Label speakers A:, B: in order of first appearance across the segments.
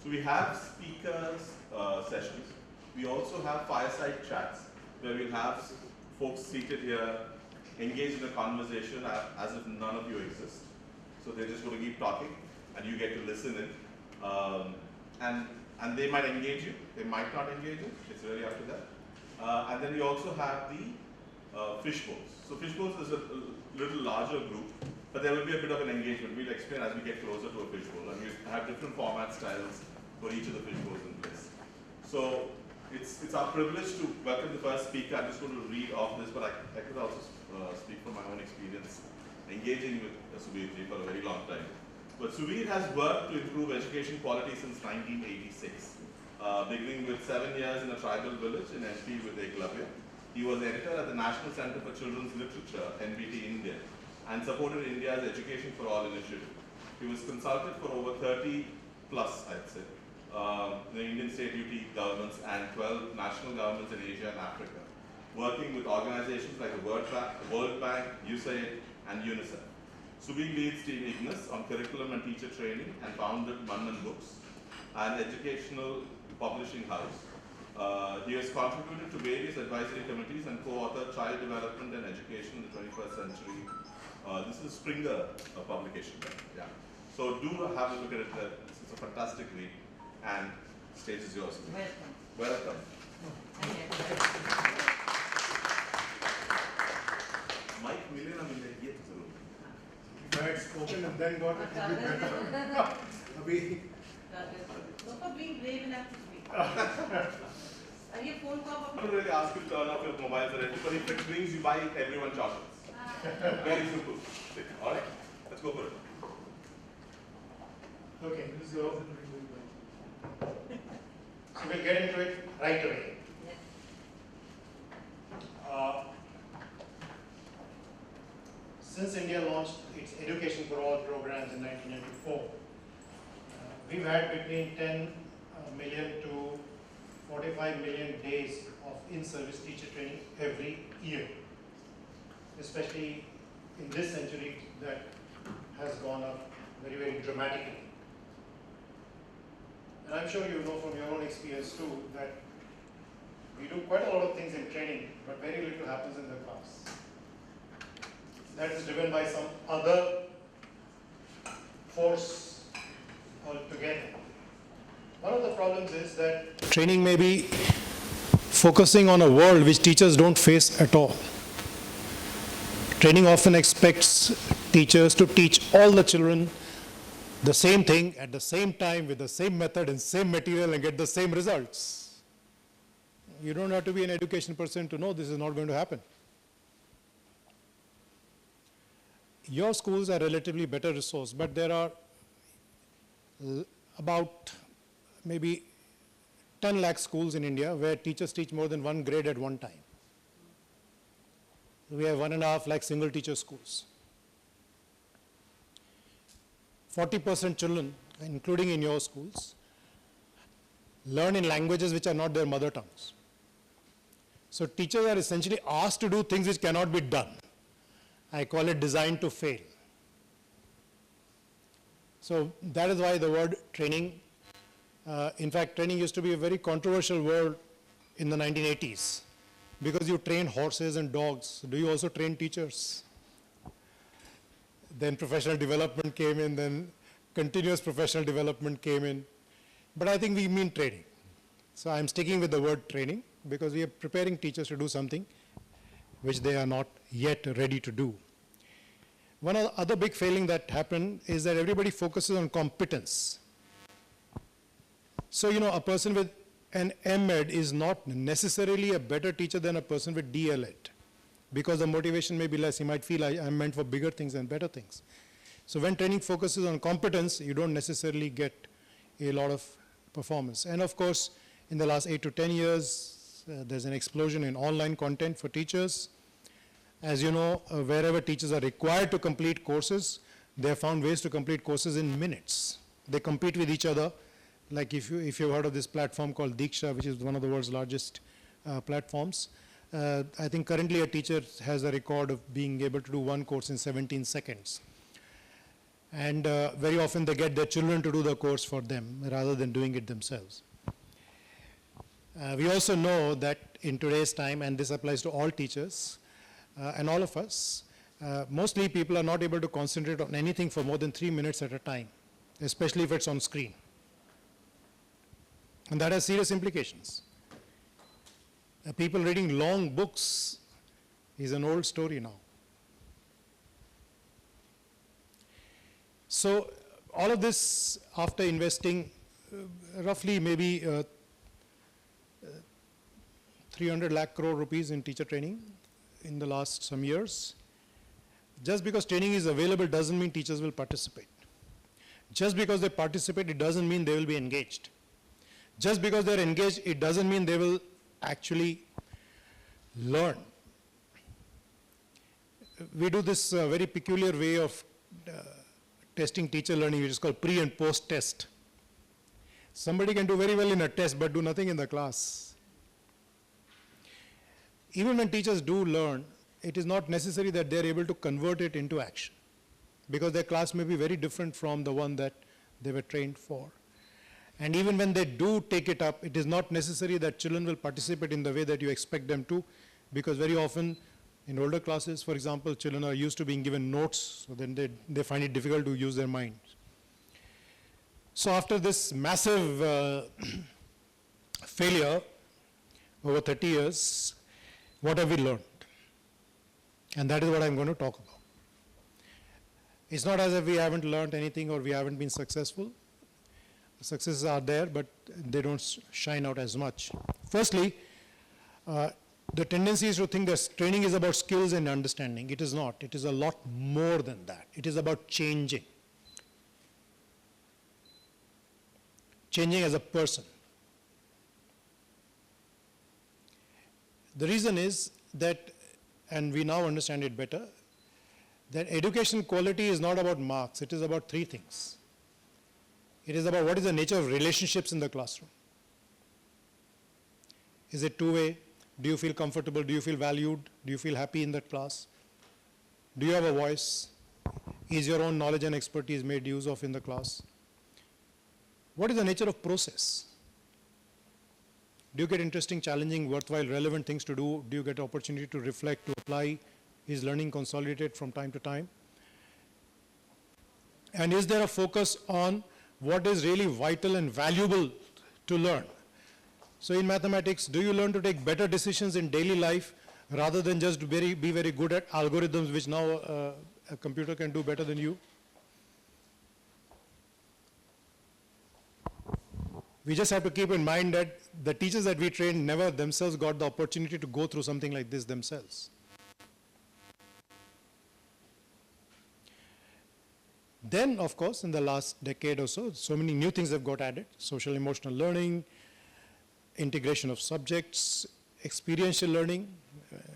A: So we have speakers sessions. We also have fireside chats where we'll have folks seated here engaged in a conversation as if none of you exist. So they're just going to keep talking and you get to listen in. And they might engage you, they might not engage you, it's really up to them. And then we also have the fishbowls. So fishbowls is a little larger group, but there will be a bit of an engagement. We'll explain as we get closer to a fishbowl, and we have different format styles for each of the fishbowls in place. So it's our privilege to welcome the first speaker. I'm just going to read off this, but I could also speak from my own experience engaging with Subir for a very long time. But Subir has worked to improve education quality since 1986, beginning with 7 years in a tribal village in MP with Eklavya. He was editor at the National Center for Children's Literature, NBT India, and supported India's Education for All initiative. He was consulted for over 30 plus, I'd say, the Indian state UT governments and 12 national governments in Asia and Africa, working with organizations like the World Bank, USAID, and UNICEF. Subir leads Team Ignus on curriculum and teacher training and founded Mannan Books, an educational publishing house. He has contributed to various advisory committees and co-authored Child Development and Education in the 21st Century. This is Springer publication. Yeah. So do have a look at it. It's a fantastic read. And stage is yours.
B: Welcome.
A: Mike million of India.
C: If I had spoken and then got it, it would be better.
B: So for being brave enough to speak. Are you phone call?
A: I don't really ask you to turn off your mobile already, but if it brings you buy everyone chocolates. Very simple. All right, let's go for it.
C: Okay, so we'll get into it right away. Since India launched its Education for All programs in 1994, we've had between 10 million to 45 million days of in-service teacher training every year, especially in this century that has gone up very, very dramatically. And I'm sure you know from your own experience too that we do quite a lot of things in training, but very little happens in the class. That is driven by some other force altogether. One of the problems is that training may be focusing on a world which teachers don't face at all. Training often expects teachers to teach all the children the same thing at the same time with the same method and same material and get the same results. You don't have to be an education person to know this is not going to happen. Your schools are relatively better resourced, but there are about maybe 10 lakh schools in India where teachers teach more than one grade at one time. We have 1.5 lakh single teacher schools. 40% children, including in your schools, learn in languages which are not their mother tongues. So teachers are essentially asked to do things which cannot be done. I call it design to fail. So that is why the word training, in fact, training used to be a very controversial word in the 1980s because you train horses and dogs. Do you also train teachers? Then professional development came in, then continuous professional development came in. But I think we mean training. So I'm sticking with the word training because we are preparing teachers to do something which they are not yet ready to do. One other big failing that happened is that everybody focuses on competence. So, a person with an M.Ed is not necessarily a better teacher than a person with D.El.Ed. Because the motivation may be less. He might feel I'm meant for bigger things and better things. So when training focuses on competence, you don't necessarily get a lot of performance. And of course, in the last 8 to 10 years, there's an explosion in online content for teachers. As you know, wherever teachers are required to complete courses, they have found ways to complete courses in minutes. They compete with each other. Like if you've heard of this platform called Diksha, which is one of the world's largest platforms, I think currently a teacher has a record of being able to do one course in 17 seconds. And very often they get their children to do the course for them rather than doing it themselves. We also know that in today's time, and this applies to all teachers and all of us, mostly people are not able to concentrate on anything for more than 3 minutes at a time, especially if it's on screen. And that has serious implications. People reading long books is an old story now. So all of this, after investing roughly maybe 300 lakh crore rupees in teacher training in the last some years, just because training is available doesn't mean teachers will participate. Just because they participate, it doesn't mean they will be engaged. Just because they're engaged, it doesn't mean they will actually learn. We do this very peculiar way of testing teacher learning, which is called pre and post test. Somebody can do very well in a test but do nothing in the class. Even when teachers do learn, it is not necessary that they're able to convert it into action, because their class may be very different from the one that they were trained for. And even when they do take it up, it is not necessary that children will participate in the way that you expect them to, because very often in older classes, for example, children are used to being given notes, so then they find it difficult to use their minds. So after this massive failure over 30 years, what have we learned? And that is what I'm going to talk about. It's not as if we haven't learned anything or we haven't been successful. Successes are there, but they don't shine out as much. Firstly, the tendency is to think that training is about skills and understanding. It is not. It is a lot more than that. It is about changing. Changing as a person. The reason is that, and we now understand it better, that education quality is not about marks. It is about three things. It is about what is the nature of relationships in the classroom. Is it two-way? Do you feel comfortable? Do you feel valued? Do you feel happy in that class? Do you have a voice? Is your own knowledge and expertise made use of in the class? What is the nature of process? Do you get interesting, challenging, worthwhile, relevant things to do? Do you get opportunity to reflect, to apply? Is learning consolidated from time to time? And is there a focus on what is really vital and valuable to learn? So in mathematics, do you learn to take better decisions in daily life rather than just be very good at algorithms, which now a computer can do better than you? We just have to keep in mind that the teachers that we trained never themselves got the opportunity to go through something like this themselves. Then, of course, in the last decade or so, so many new things have got added. Social emotional learning, integration of subjects, experiential learning,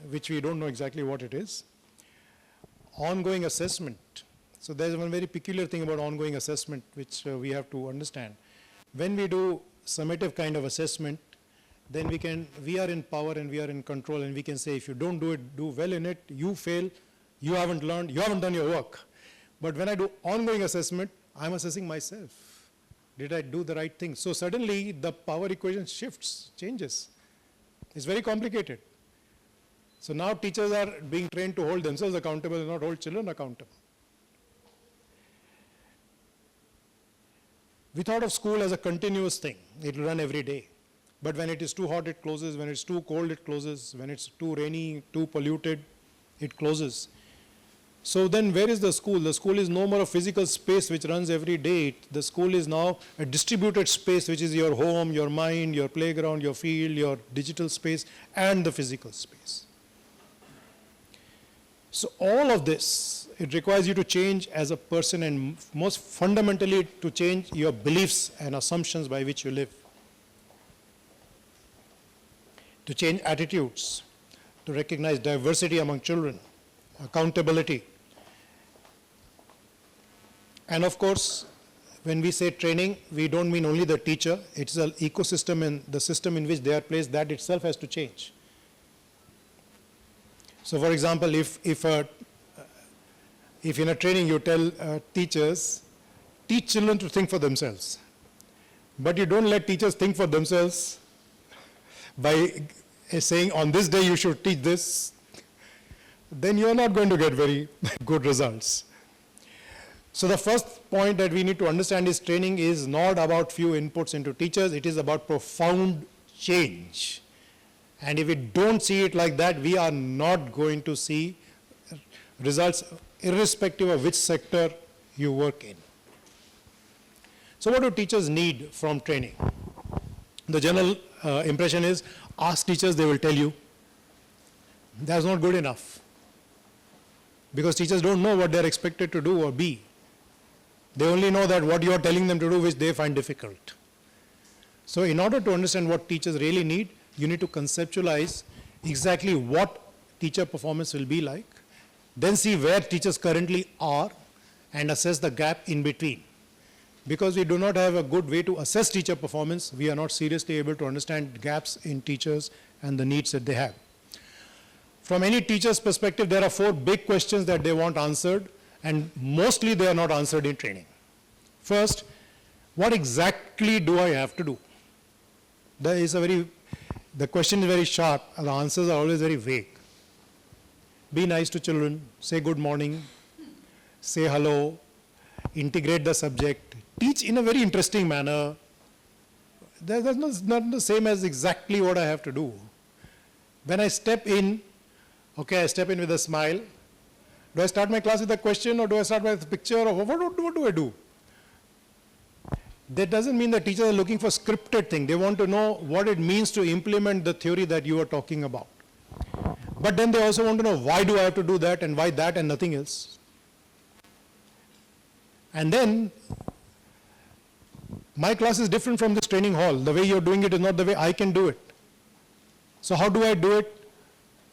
C: which we don't know exactly what it is. Ongoing assessment. So there's one very peculiar thing about ongoing assessment, which we have to understand. When we do summative kind of assessment, then we are in power and we are in control, and we can say, if you don't do well in it, you fail, you haven't learned, you haven't done your work. But when I do ongoing assessment, I'm assessing myself. Did I do the right thing? So suddenly the power equation shifts, changes. It's very complicated. So now teachers are being trained to hold themselves accountable and not hold children accountable. We thought of school as a continuous thing. It will run every day. But when it is too hot, it closes. When it's too cold, it closes. When it's too rainy, too polluted, it closes. So then where is the school? The school is no more a physical space which runs every day. The school is now a distributed space, which is your home, your mind, your playground, your field, your digital space, and the physical space. So all of this, it requires you to change as a person, and most fundamentally to change your beliefs and assumptions by which you live. To change attitudes, to recognize diversity among children, accountability. And of course, when we say training, we don't mean only the teacher. It's an ecosystem, and the system in which they are placed, that itself has to change. So for example, if a if in a training you tell teachers, teach children to think for themselves, but you don't let teachers think for themselves by saying on this day you should teach this, then you're not going to get very good results. So the first point that we need to understand is training is not about few inputs into teachers, it is about profound change. And if we don't see it like that, we are not going to see results irrespective of which sector you work in. So what do teachers need from training? The general impression is, ask teachers, they will tell you. That's not good enough. Because teachers don't know what they're expected to do or be. They only know that what you're telling them to do, which they find difficult. So in order to understand what teachers really need, you need to conceptualize exactly what teacher performance will be like, then see where teachers currently are and assess the gap in between. Because we do not have a good way to assess teacher performance, we are not seriously able to understand gaps in teachers and the needs that they have. From any teacher's perspective, there are 4 big questions that they want answered, and mostly they are not answered in training. First, what exactly do I have to do? The question is very sharp, and the answers are always very vague. Be nice to children, say good morning, say hello, integrate the subject, teach in a very interesting manner. That's not the same as exactly what I have to do. When I step in, okay, I step in with a smile. Do I start my class with a question, or do I start with a picture, or what do I do? That doesn't mean that teachers are looking for scripted thing. They want to know what it means to implement the theory that you are talking about. But then they also want to know, why do I have to do that, and why that and nothing else? And then, my class is different from this training hall. The way you're doing it is not the way I can do it. So how do I do it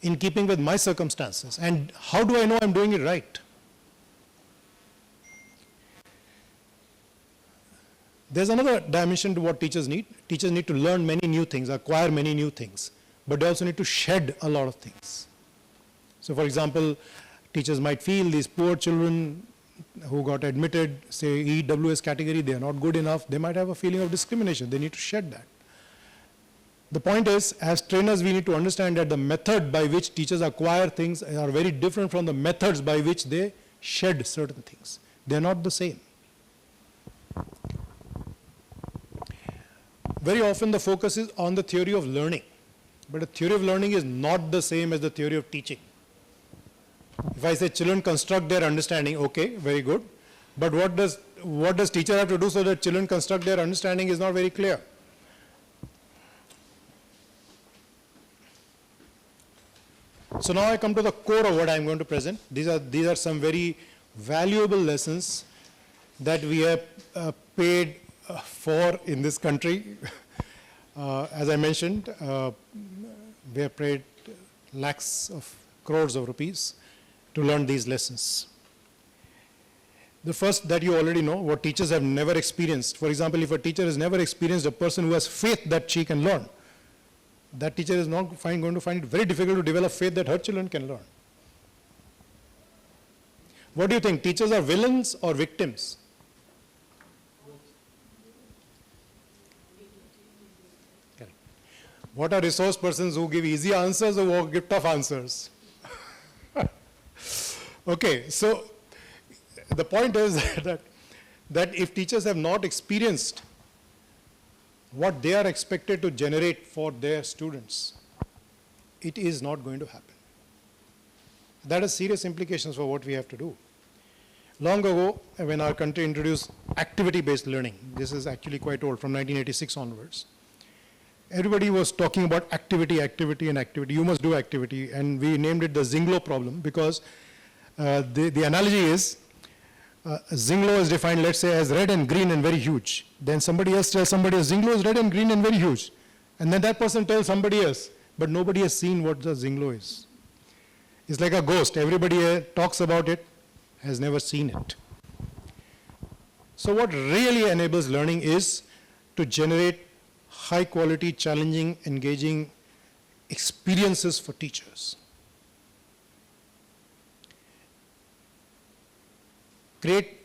C: in keeping with my circumstances? And how do I know I'm doing it right? There's another dimension to what teachers need. Teachers need to learn many new things, acquire many new things, but they also need to shed a lot of things. So for example, teachers might feel these poor children who got admitted, say EWS category, they are not good enough. They might have a feeling of discrimination. They need to shed that. The point is, as trainers, we need to understand that the method by which teachers acquire things are very different from the methods by which they shed certain things. They are not the same. Very often the focus is on the theory of learning, but the theory of learning is not the same as the theory of teaching. If I say children construct their understanding, okay, very good, but what does teacher have to do so that children construct their understanding is not very clear. So now I come to the core of what I'm going to present. These are some very valuable lessons that we have paid for in this country. As I mentioned, we have paid lakhs of crores of rupees to learn these lessons. The first that you already know, what teachers have never experienced. For example, if a teacher has never experienced a person who has faith that she can learn, that teacher is not going to find it very difficult to develop faith that her children can learn. What do you think? Teachers are villains or victims? What are resource persons who give easy answers or who give tough answers? Okay, so the point is that if teachers have not experienced what they are expected to generate for their students, it is not going to happen. That has serious implications for what we have to do. Long ago, when our country introduced activity-based learning, this is actually quite old, from 1986 onwards, everybody was talking about activity, and activity. You must do activity. And we named it the Zinglo problem because the analogy is Zinglo is defined, let's say, as red and green and very huge. Then somebody else tells somebody else, Zinglo is red and green and very huge. And then that person tells somebody else, but nobody has seen what the Zinglo is. It's like a ghost. Everybody talks about it, has never seen it. So what really enables learning is to generate high quality, challenging, engaging experiences for teachers. create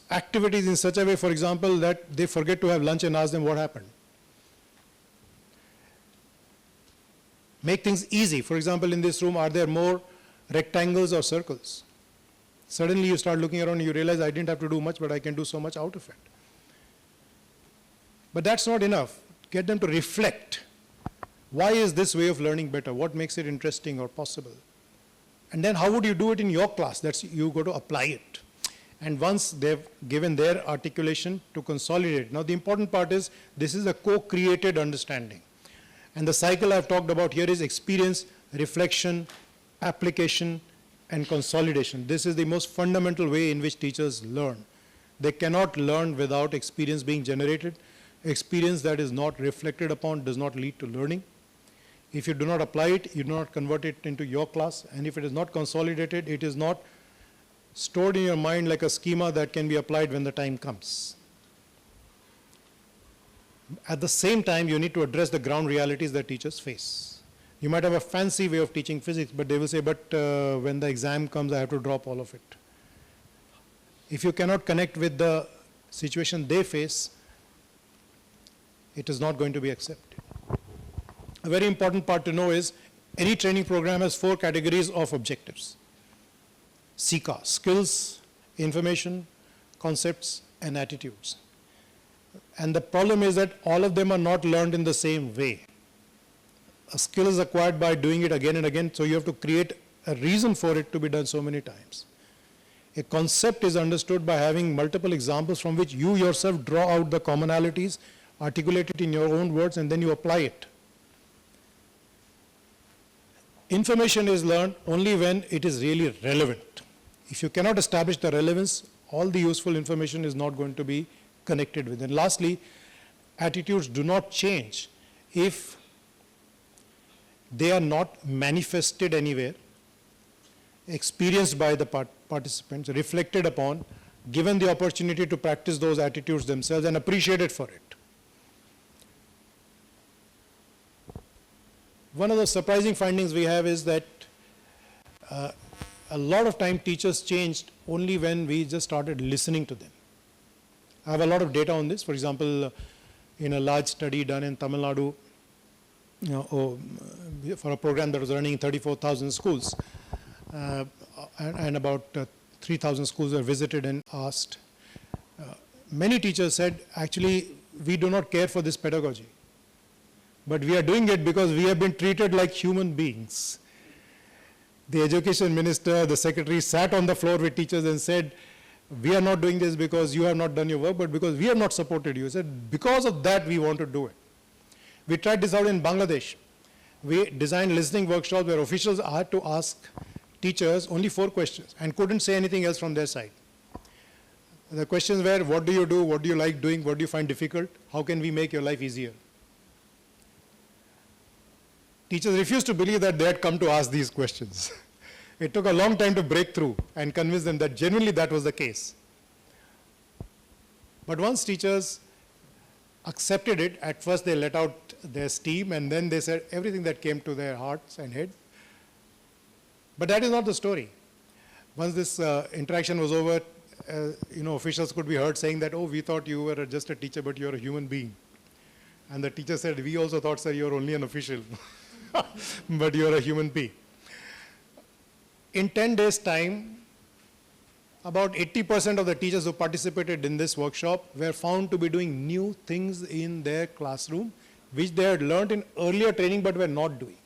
C: activities in such a way, for example, that they forget to have lunch and ask them what happened. Make things easy. For example, in this room, are there more rectangles or circles? Suddenly you start looking around and you realize I didn't have to do much, but I can do so much out of it. But that's not enough. Get them to reflect. Why is this way of learning better? What makes it interesting or possible? And then how would you do it in your class? That's you go to apply it. And once they've given their articulation, to consolidate. Now the important part is this is a co-created understanding. And the cycle I've talked about here is experience, reflection, application, and consolidation. This is the most fundamental way in which teachers learn. They cannot learn without experience being generated. Experience that is not reflected upon does not lead to learning. If you do not apply it, you do not convert it into your class. And if it is not consolidated, it is not stored in your mind like a schema that can be applied when the time comes. At the same time, you need to address the ground realities that teachers face. You might have a fancy way of teaching physics, but they will say, but when the exam comes, I have to drop all of it. If you cannot connect with the situation they face, it is not going to be accepted. A very important part to know is any training program has 4 categories of objectives. SICA, skills, information, concepts, and attitudes. And the problem is that all of them are not learned in the same way. A skill is acquired by doing it again and again, so you have to create a reason for it to be done so many times. A concept is understood by having multiple examples from which you yourself draw out the commonalities, articulate it in your own words, and then you apply it. Information is learned only when it is really relevant. If you cannot establish the relevance, all the useful information is not going to be connected with. And lastly, attitudes do not change if they are not manifested anywhere, experienced by the participants, reflected upon, given the opportunity to practice those attitudes themselves and appreciated for it. One of the surprising findings we have is that a lot of time teachers changed only when we just started listening to them. I have a lot of data on this. For example, in a large study done in Tamil Nadu, for a program that was running in 34,000 schools, and about 3,000 schools were visited and asked. Many teachers said, actually, we do not care for this pedagogy, but we are doing it because we have been treated like human beings. The education minister, the secretary sat on the floor with teachers and said, we are not doing this because you have not done your work, but because we have not supported you. He said, because of that, we want to do it. We tried this out in Bangladesh. We designed listening workshops where officials had to ask teachers only 4 questions and couldn't say anything else from their side. The questions were, what do you do? What do you like doing? What do you find difficult? How can we make your life easier? Teachers refused to believe that they had come to ask these questions. It took a long time to break through and convince them that genuinely that was the case. But once teachers accepted it, at first they let out their steam and then they said everything that came to their hearts and head. But that is not the story. Once this interaction was over, officials could be heard saying that, oh, we thought you were just a teacher, but you're a human being. And the teacher said, we also thought, sir, you're only an official, but you're a human being. In 10 days' time, about 80% of the teachers who participated in this workshop were found to be doing new things in their classroom, which they had learned in earlier training but were not doing.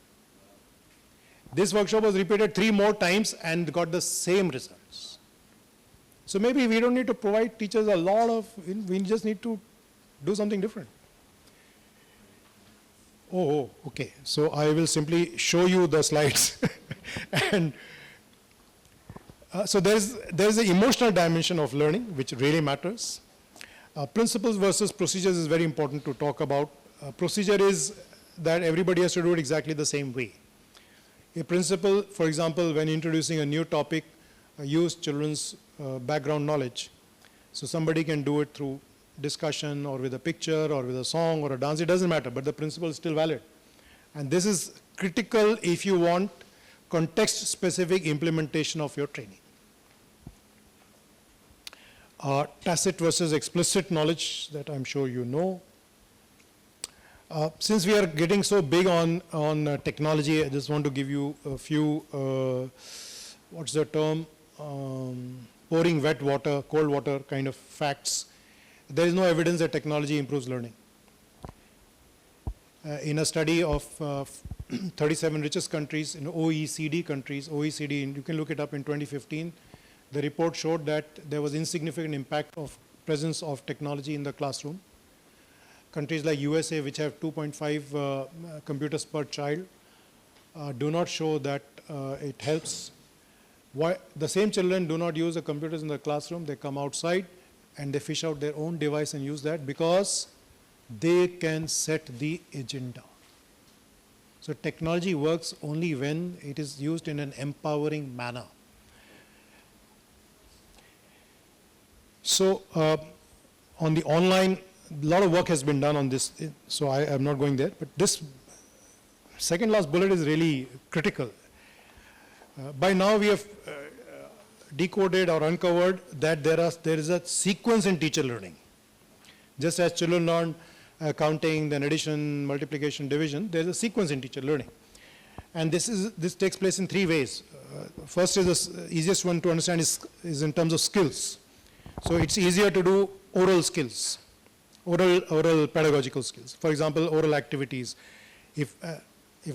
C: This workshop was repeated 3 more times and got the same results. So maybe we don't need to provide teachers a lot of, we just need to do something different. Oh, okay. So I will simply show you the slides. And so there's the emotional dimension of learning, which really matters. Principles versus procedures is very important to talk about. Procedure is that everybody has to do it exactly the same way. A principal, for example, when introducing a new topic, use children's background knowledge. So somebody can do it through discussion or with a picture or with a song or a dance, it doesn't matter, but the principle is still valid. And this is critical if you want context-specific implementation of your training. Tacit versus explicit knowledge that I'm sure you know. Since we are getting so big on technology, I just want to give you a few, what's the term, pouring wet water, cold water kind of facts. There is no evidence that technology improves learning. In a study of 37 richest countries, in OECD countries, OECD, you can look it up in 2015, the report showed that there was insignificant impact of presence of technology in the classroom. Countries like USA, which have 2.5 computers per child, do not show that it helps. Why? The same children do not use the computers in the classroom. They come outside and they fish out their own device and use that because they can set the agenda. So technology works only when it is used in an empowering manner. So on the online, a lot of work has been done on this, so I am not going there. But this second last bullet is really critical. By now we have decoded or uncovered that there is a sequence in teacher learning. Just as children learn counting, then addition, multiplication, division, there is a sequence in teacher learning. And this takes place in three ways. First is the easiest one to understand is in terms of skills. So it's easier to do oral skills, oral pedagogical skills. For example, oral activities. If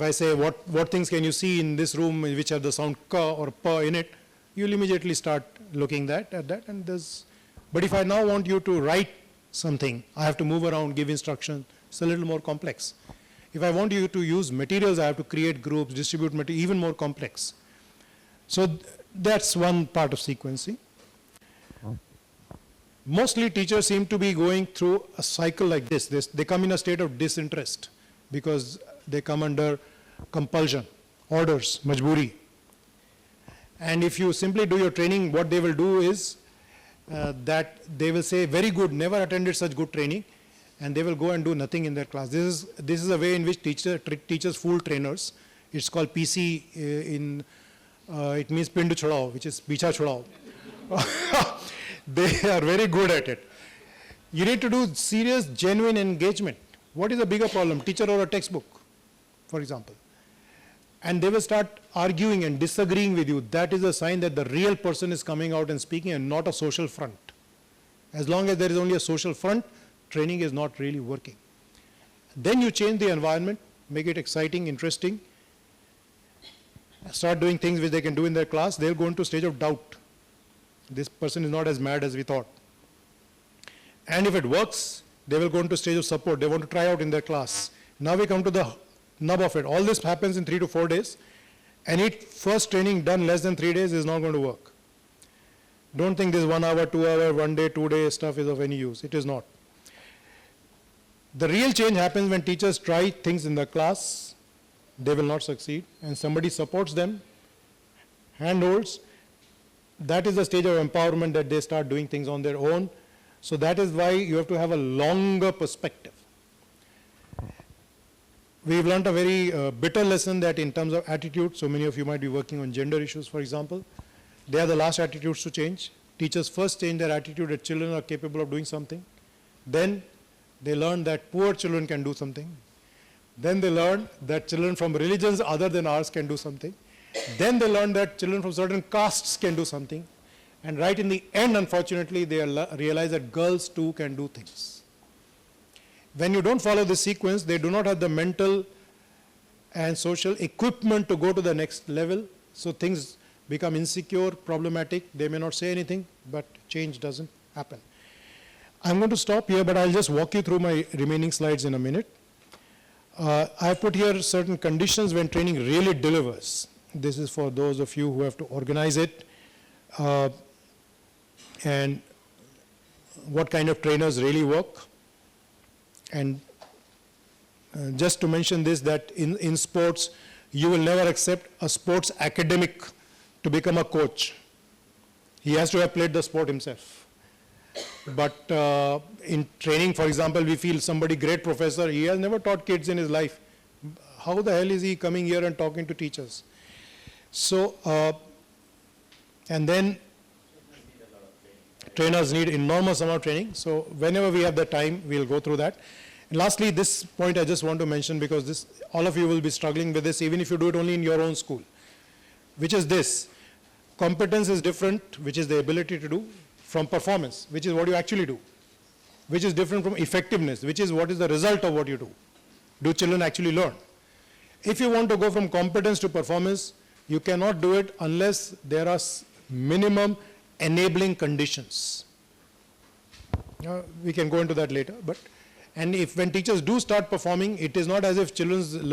C: I say what things can you see in this room which have the sound ka or pa in it, you'll immediately start looking at that. And but if I now want you to write something, I have to move around, give instruction. It's a little more complex. If I want you to use materials, I have to create groups, distribute material, even more complex. So that's one part of sequencing. Mostly teachers seem to be going through a cycle like this. They come in a state of disinterest because they come under compulsion, orders, majburi. And if you simply do your training, what they will do is that they will say, very good, never attended such good training, and they will go and do nothing in their class. This is a way in which teachers fool trainers. It's called PC, it means pindu chhadao, which is picha chhadao. They are very good at it. You need to do serious, genuine engagement. What is a bigger problem, teacher or a textbook, for example? And they will start arguing and disagreeing with you. That is a sign that the real person is coming out and speaking and not a social front. As long as there is only a social front, training is not really working. Then you change the environment, make it exciting, interesting, start doing things which they can do in their class. They'll go into a stage of doubt. This person is not as mad as we thought. And if it works, they will go into a stage of support. They want to try out in their class. Now we come to the nub of it. All this happens in 3 to 4 days. Any first training done less than 3 days is not going to work. Don't think this 1 hour, 2 hour, 1 day, 2 day stuff is of any use. It is not. The real change happens when teachers try things in the class. They will not succeed. And somebody supports them, handholds. That is the stage of empowerment that they start doing things on their own. So that is why you have to have a longer perspective. We've learned a very bitter lesson that in terms of attitude, so many of you might be working on gender issues, for example. They are the last attitudes to change. Teachers first change their attitude that children are capable of doing something. Then they learn that poor children can do something. Then they learn that children from religions other than ours can do something. Then they learn that children from certain castes can do something. And right in the end, unfortunately, they realize that girls too can do things. When you don't follow this sequence, they do not have the mental and social equipment to go to the next level. So things become insecure, problematic. They may not say anything, but change doesn't happen. I'm going to stop here, but I'll just walk you through my remaining slides in a minute. I put here certain conditions when training really delivers. This is for those of you who have to organize it. And what kind of trainers really work. And just to mention this, that in sports, you will never accept a sports academic to become a coach. He has to have played the sport himself. But in training, for example, we feel somebody great professor, he has never taught kids in his life. How the hell is he coming here and talking to teachers? So, and then trainers need enormous amount of training. So whenever we have the time, we'll go through that. And lastly, this point I just want to mention, because this, all of you will be struggling with this, even if you do it only in your own school, which is this: competence is different, which is the ability to do, from performance, which is what you actually do, which is different from effectiveness, which is what is the result of what you do. Do children actually learn? If you want to go from competence to performance, you cannot do it unless there are minimum enabling conditions. We can go into that later, but, and if when teachers do start performing, it is not as if children's